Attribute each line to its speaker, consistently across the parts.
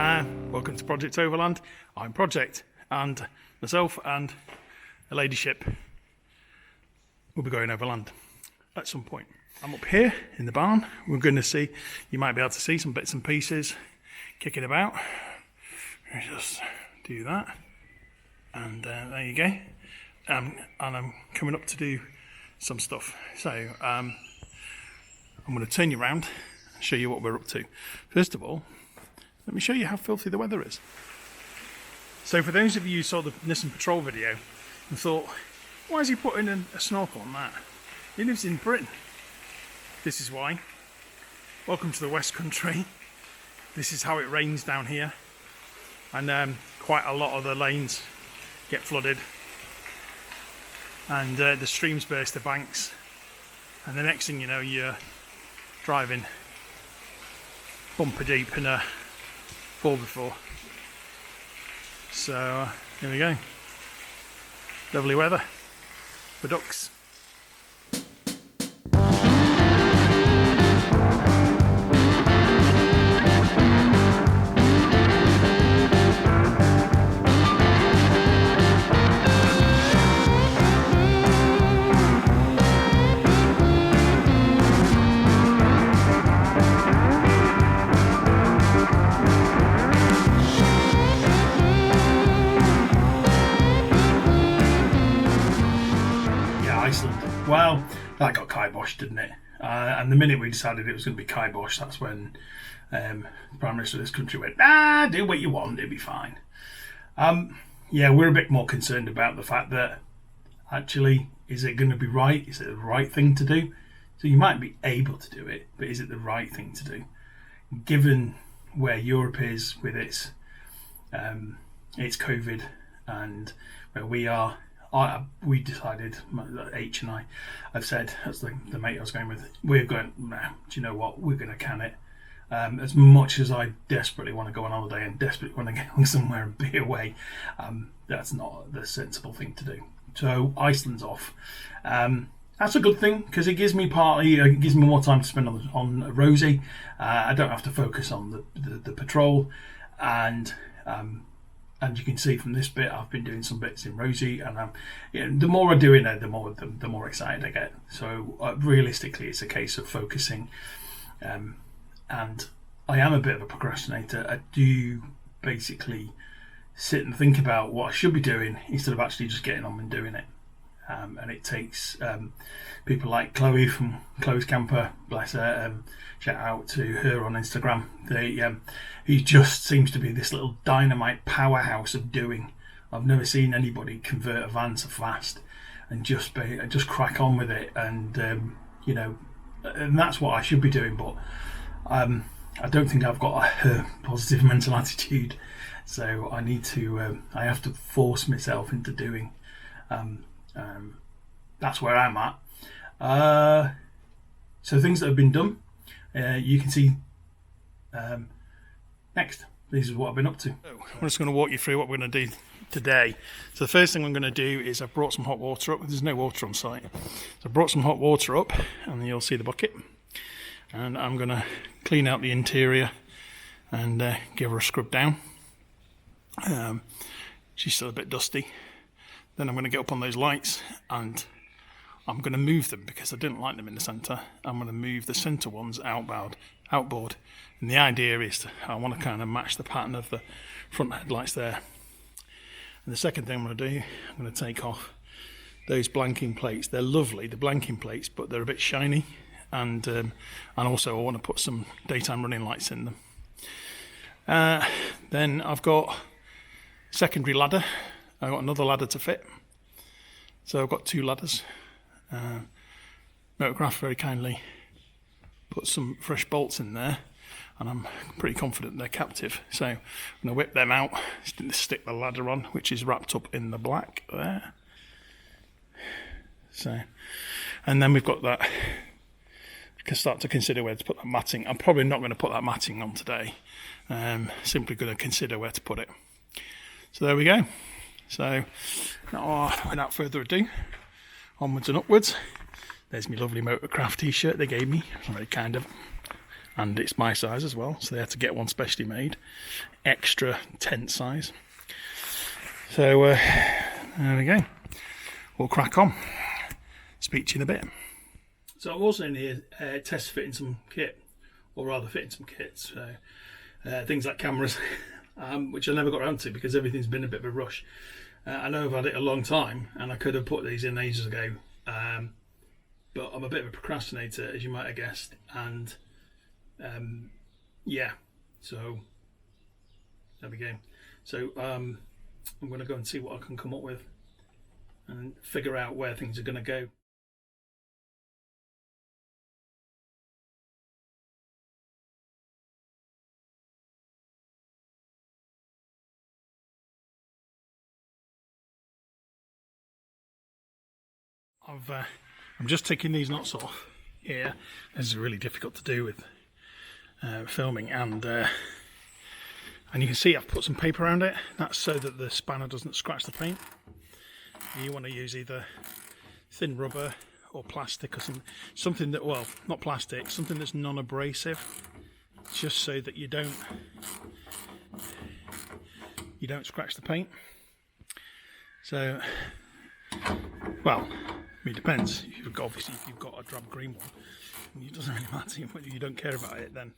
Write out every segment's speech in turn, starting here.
Speaker 1: Welcome to Project Overland. I'm Project, and myself and a ladyship will be going overland at some point. I'm up here in the barn. We're going to see, you might be able to see some bits and pieces kicking about. Just do that, and there you go. And I'm coming up to do some stuff. So I'm going to turn you around and show you what we're up to. First of all, let me show you how filthy the weather is. So for those of you who saw the Nissan Patrol video and thought, why is he putting a snorkel on that? He lives in Britain. This is why. Welcome to the West Country. This is how it rains down here. And quite a lot of the lanes get flooded. And the streams burst the banks. And the next thing you know, you're driving bumper deep in a 4x4. So here we go. Lovely weather for ducks. Iceland. Well, that got kiboshed, didn't it? And the minute we decided it was going to be kiboshed, that's when the Prime Minister of this country went, do what you want, it'll be fine. Yeah, we're a bit more concerned about the fact that actually, is it going to be right? Is it the right thing to do? So you might be able to do it, but is it the right thing to do? Given where Europe is with its COVID and where we are, we decided, H and I have said, that's the mate I was going with, we're going, nah, do you know what, we're going to can it. As much as I desperately want to go on holiday and desperately want to get somewhere and be away, that's not the sensible thing to do. So Iceland's off. That's a good thing, because it gives me more time to spend on Rosie. I don't have to focus on the patrol, and you can see from this bit, I've been doing some bits in Rosie, and the more I do in there, the more excited I get. So realistically, it's a case of focusing, and I am a bit of a procrastinator. I do basically sit and think about what I should be doing instead of actually just getting on and doing it. And it takes people like Chloe from Chloe's Camper, bless her, shout out to her on Instagram. He just seems to be this little dynamite powerhouse of doing. I've never seen anybody convert a van so fast and just crack on with it, and and that's what I should be doing. But I don't think I've got a positive mental attitude, so I need to. I have to force myself into doing. That's where I'm at. So things that have been done, you can see next. This is what I've been up to. I'm just going to walk you through what we're going to do today. So the first thing I'm going to do is I've brought some hot water up. There's no water on site. So I brought some hot water up, and you'll see the bucket. And I'm going to clean out the interior and give her a scrub down. She's still a bit dusty. Then I'm going to get up on those lights, and I'm going to move them because I didn't like them in the centre. I'm going to move the centre ones outboard. And the idea is I want to kind of match the pattern of the front headlights there. And the second thing I'm going to do, I'm going to take off those blanking plates. They're lovely, the blanking plates, but they're a bit shiny. And also I want to put some daytime running lights in them. Then I've got secondary ladder. I've got another ladder to fit. So I've got two ladders. Motorcraft very kindly put some fresh bolts in there, and I'm pretty confident they're captive. So I'm going to whip them out, stick the ladder on, which is wrapped up in the black there. So, and then we've got that. I can start to consider where to put that matting. I'm probably not going to put that matting on today. Simply going to consider where to put it. So there we go. So without further ado, onwards and upwards. There's my lovely Motorcraft t-shirt they gave me. It's very kind of them. and it's my size as well, so they had to get one specially made, extra tent size. So there we go, we'll crack on. Speak to you in a bit. So I'm also in here test fitting some kit, or rather fitting some kits, things like cameras, which I never got around to because everything's been a bit of a rush. I know I've had it a long time and I could have put these in ages ago, but I'm a bit of a procrastinator, as you might have guessed, and yeah, so there we go. So I'm going to go and see what I can come up with and figure out where things are going to go. I'm just taking these knots off here. This is really difficult to do with filming, and you can see I've put some paper around it. That's so that the spanner doesn't scratch the paint. You want to use either thin rubber or plastic, or something that, well, not plastic, something that's non-abrasive, just so that you don't scratch the paint. So, well, I mean, it depends. Obviously, if you've got a drab green one, it doesn't really matter. If you don't care about it, then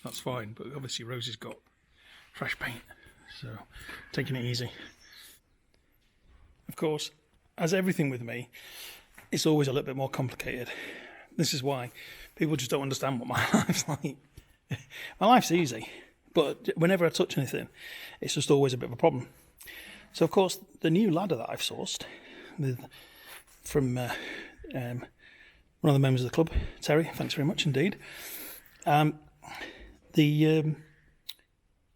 Speaker 1: that's fine. But obviously, Rosie's got fresh paint, so taking it easy. Of course, as everything with me, it's always a little bit more complicated. This is why people just don't understand what my life's like. My life's easy, but whenever I touch anything, it's just always a bit of a problem. So, of course, the new ladder that I've sourced from one of the members of the club, Terry, thanks very much indeed.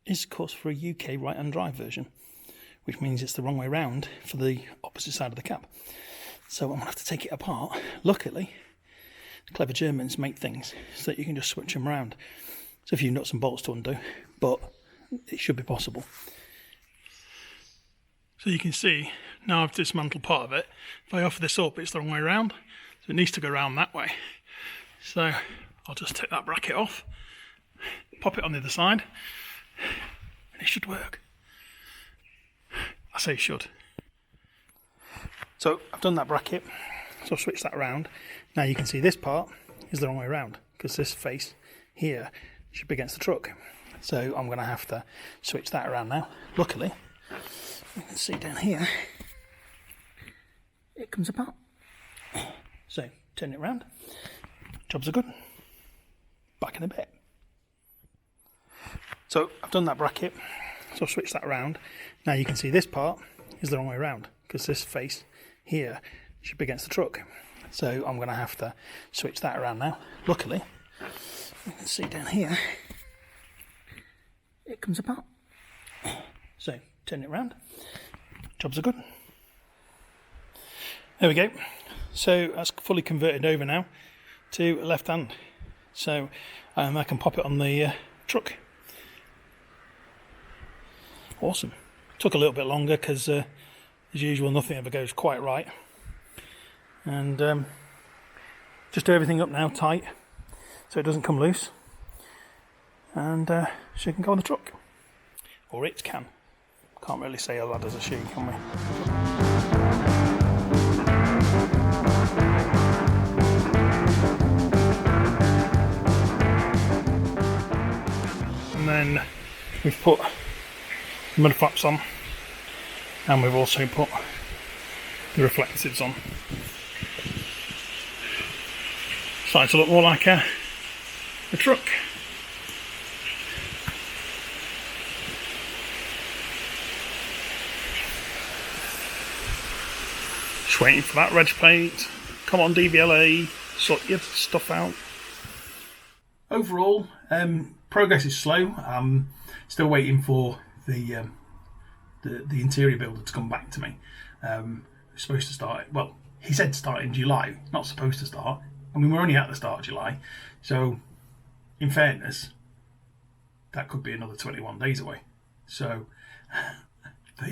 Speaker 1: Is of course for a UK right-hand drive version, which means it's the wrong way round for the opposite side of the cab. So I'm going to have to take it apart. Luckily, clever Germans make things so that you can just switch them around. So a few nuts and bolts to undo, but it should be possible. So you can see, now I've dismantled part of it. If I offer this up, it's the wrong way around. So it needs to go around that way. So I'll just take that bracket off, pop it on the other side, and it should work. I say should. So I've done that bracket, so I'll switch that around. Now you can see this part is the wrong way around, because this face here should be against the truck. So I'm going to have to switch that around now. Luckily, you can see down here, it comes apart. So turn it around, jobs are good. Back in a bit. So I've done that bracket, so I'll switch that around. Now you can see this part is the wrong way around, because this face here should be against the truck. So I'm going to have to switch that around now. Luckily, you can see down here, it comes apart. So turn it around, jobs are good. There we go. So that's fully converted over now to left hand. So I can pop it on the truck. Awesome. Took a little bit longer because, as usual, nothing ever goes quite right. And just do everything up now tight so it doesn't come loose. And she can go on the truck. Or it can. Can't really say a ladder's a she, can we? And then we've put mud flaps on, and we've also put the reflectives on. Starting to look more like a truck. Just waiting for that reg plate. Come on, DVLA, sort your stuff out. Overall, progress is slow. Still waiting for the interior builder to come back to me. We're supposed to start, well, he said start in July, not supposed to start. I mean, we're only at the start of July, so in fairness, that could be another 21 days away. So, but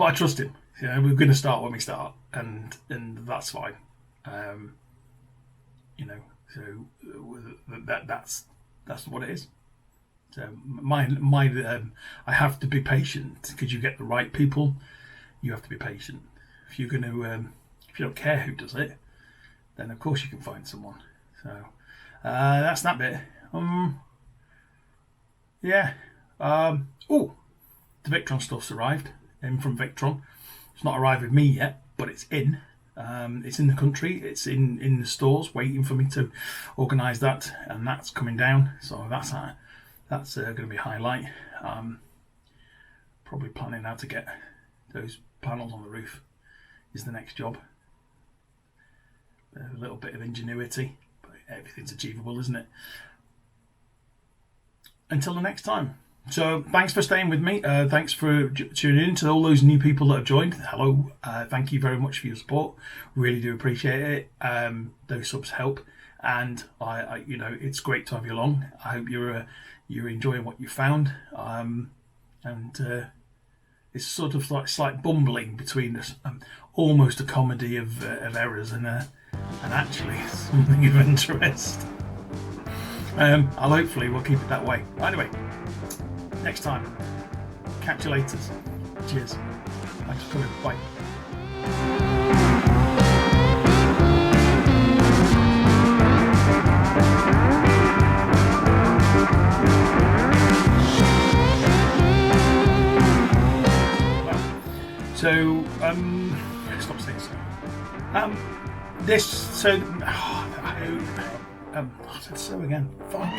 Speaker 1: I trust him. You know, we're going to start when we start, and that's fine. You know, So that's what it is. So I have to be patient because you get the right people. You have to be patient. If you're going to, if you don't care who does it, then of course you can find someone. So that's that bit. Yeah. Oh, the Victron stuff's arrived in from Victron. It's not arrived with me yet, but it's in. It's in the country. It's in the stores, waiting for me to organise that, and that's coming down. So that's going to be a highlight. Probably planning how to get those panels on the roof is the next job. A little bit of ingenuity, but everything's achievable, isn't it? Until the next time. So thanks for staying with me. Thanks for tuning in. To all those new people that have joined, hello. Thank you very much for your support. Really do appreciate it. Those subs help, and I it's great to have you along. I hope you're enjoying what you found. It's sort of like slight bumbling between us, almost a comedy of errors and actually something of interest. Hopefully we'll keep it that way. Anyway, next time. Catch you later. Cheers. Thanks for coming. Bye. So, stop saying so. I said so again. Fuck.